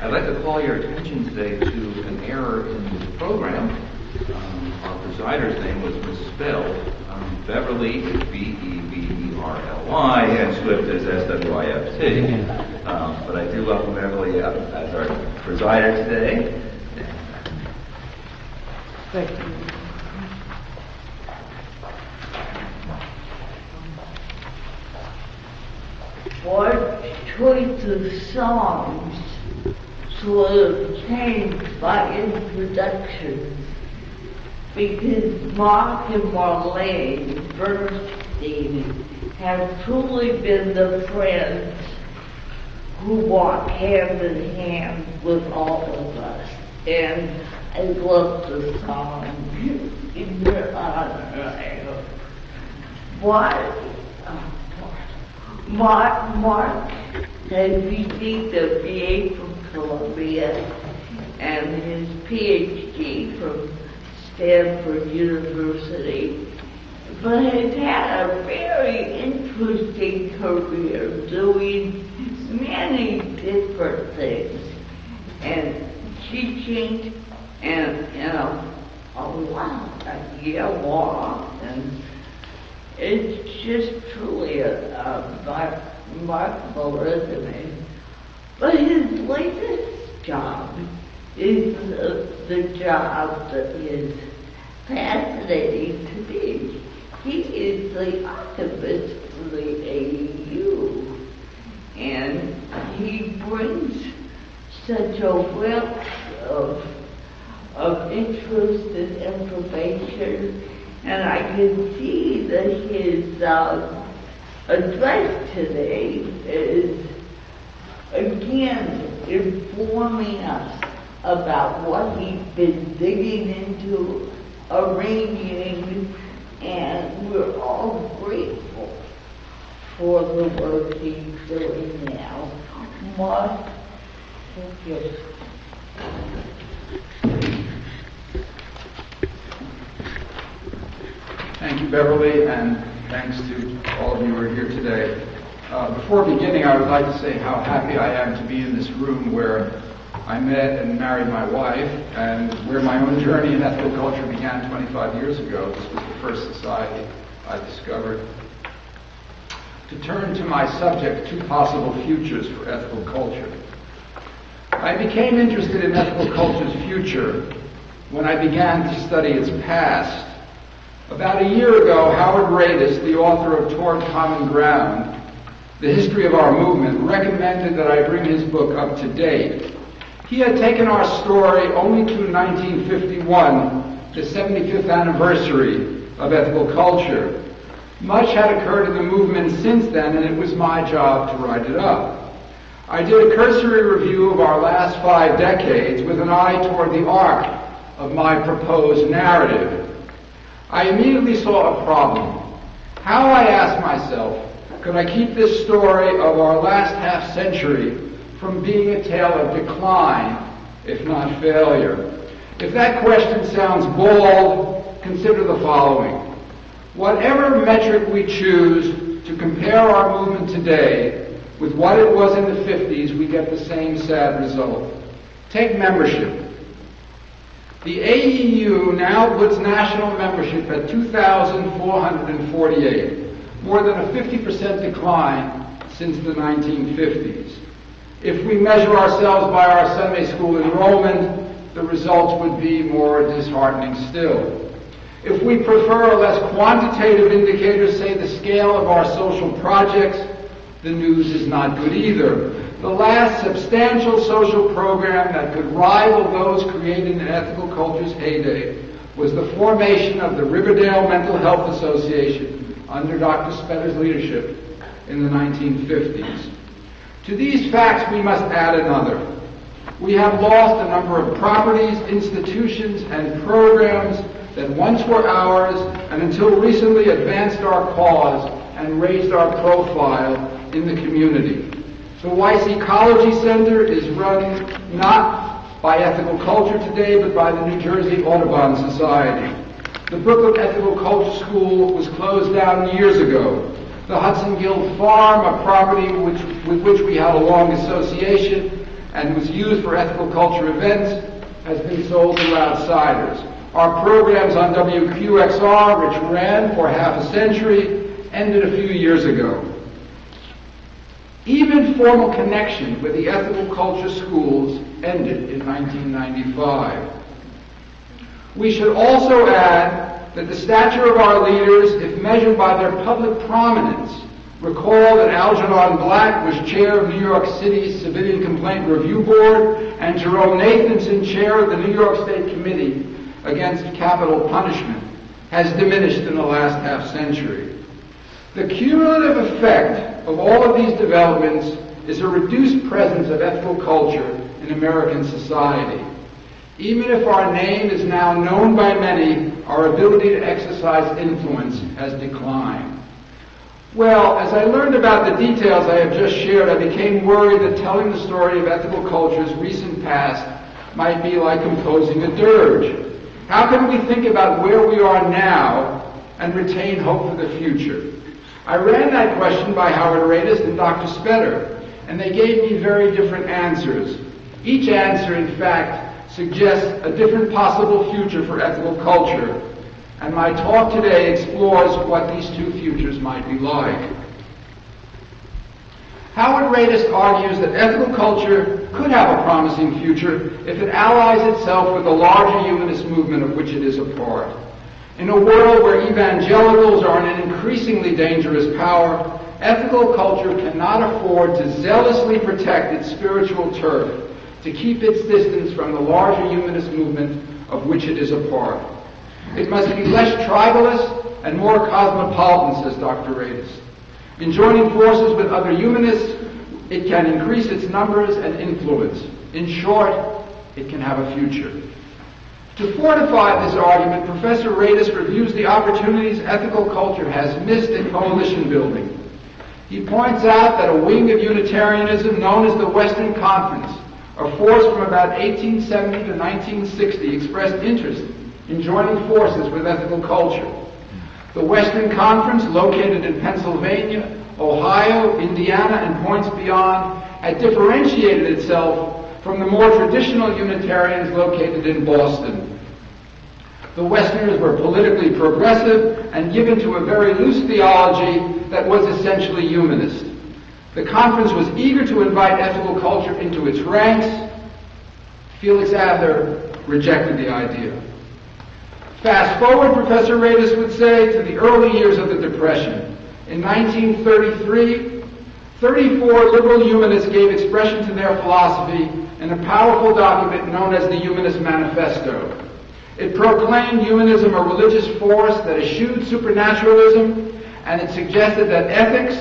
I'd like to call your attention today to an error in the program. Our presider's name was misspelled. Beverly is B-E-V-E-R-L-Y, and Swift is S-W-I-F-T. But I do welcome Beverly as our presider today. Thank you. What choice of songs sort of changed my introduction, because Marc and Marlene Bernstein have truly been the friends who walk hand in hand with all of us. And I love the song in your honor. Marc has received a BA from Columbia and his PhD from Stanford University, but has had a very interesting career doing many different things and teaching and a lot of law, and it's just truly a remarkable resume. But his latest job is the job that is fascinating to me. He is the archivist for the AEU, and he brings such a wealth of interest and information, and I can see that his address today is again informing us about what he's been digging into, arranging, and we're all grateful for the work he's doing now. Marc, thank you. Thank you, Beverly, and thanks to all of you who are here today. Before beginning, I would like to say how happy I am to be in this room where I met and married my wife, and where my own journey in ethical culture began 25 years ago. This was the first society I discovered. To turn to my subject, two possible futures for ethical culture. I became interested in ethical culture's future when I began to study its past. About a year ago, Howard Radis, the author of Toward Common Ground, The History of Our Movement, recommended that I bring his book up to date. He had taken our story only to 1951, the 75th anniversary of ethical culture. Much had occurred in the movement since then, and it was my job to write it up. I did a cursory review of our last 5 decades with an eye toward the arc of my proposed narrative. I immediately saw a problem. How, I asked myself, could I keep this story of our last half century from being a tale of decline, if not failure? If that question sounds bold, consider the following. Whatever metric we choose to compare our movement today with what it was in the 50s, we get the same sad result. Take membership. The AEU now puts national membership at 2,448, more than a 50% decline since the 1950s. If we measure ourselves by our Sunday school enrollment, the results would be more disheartening still. If we prefer a less quantitative indicator, say the scale of our social projects, the news is not good either. The last substantial social program that could rival those created in ethical culture's heyday was the formation of the Riverdale Mental Health Association under Dr. Spetter's leadership in the 1950s. To these facts, we must add another. We have lost a number of properties, institutions, and programs that once were ours and until recently advanced our cause and raised our profile in the community. The Weiss Ecology Center is run not by ethical culture today, but by the New Jersey Audubon Society. The Brooklyn Ethical Culture School was closed down years ago. The Hudson Guild Farm, a property with which we had a long association, and was used for ethical culture events has been sold to outsiders. Our programs on WQXR, which ran for half a century, ended a few years ago. Even formal connection with the ethical culture schools ended in 1995. We should also add that the stature of our leaders, if measured by their public prominence, recall that Algernon Black was chair of New York City's Civilian Complaint Review Board and Jerome Nathanson chair of the New York State Committee Against Capital Punishment, has diminished in the last half century. The cumulative effect of all of these developments is a reduced presence of ethical culture in American society. Even if our name is now known by many, our ability to exercise influence has declined. Well, as I learned about the details I have just shared, I became worried that telling the story of ethical culture's recent past might be like composing a dirge. How can we think about where we are now and retain hope for the future? I ran that question by Howard Radis and Dr. Spetter, and they gave me very different answers. Each answer, in fact, suggests a different possible future for ethical culture, and my talk today explores what these two futures might be like. Howard Radis argues that ethical culture could have a promising future if it allies itself with the larger humanist movement of which it is a part. In a world where evangelicals are an increasingly dangerous power, ethical culture cannot afford to zealously protect its spiritual turf, to keep its distance from the larger humanist movement of which it is a part. It must be less tribalist and more cosmopolitan, says Dr. Radis. In joining forces with other humanists, it can increase its numbers and influence. In short, it can have a future. To fortify this argument, Professor Radis reviews the opportunities ethical culture has missed in coalition building. He points out that a wing of Unitarianism known as the Western Conference, a force from about 1870 to 1960, expressed interest in joining forces with ethical culture. The Western Conference, located in Pennsylvania, Ohio, Indiana, and points beyond, had differentiated itself from the more traditional Unitarians located in Boston. The Westerners were politically progressive and given to a very loose theology that was essentially humanist. The conference was eager to invite ethical culture into its ranks. Felix Adler rejected the idea. Fast forward, Professor Radis would say, to the early years of the Depression. In 1933, 34 liberal humanists gave expression to their philosophy in a powerful document known as the Humanist Manifesto. It proclaimed humanism a religious force that eschewed supernaturalism, and it suggested that ethics,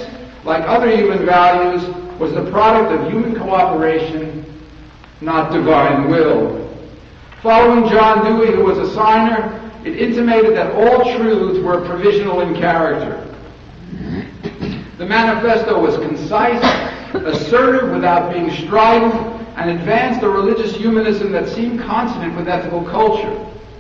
like other human values, was the product of human cooperation, not divine will. Following John Dewey, who was a signer, it intimated that all truths were provisional in character. The manifesto was concise, assertive without being strident, and advanced a religious humanism that seemed consonant with ethical culture.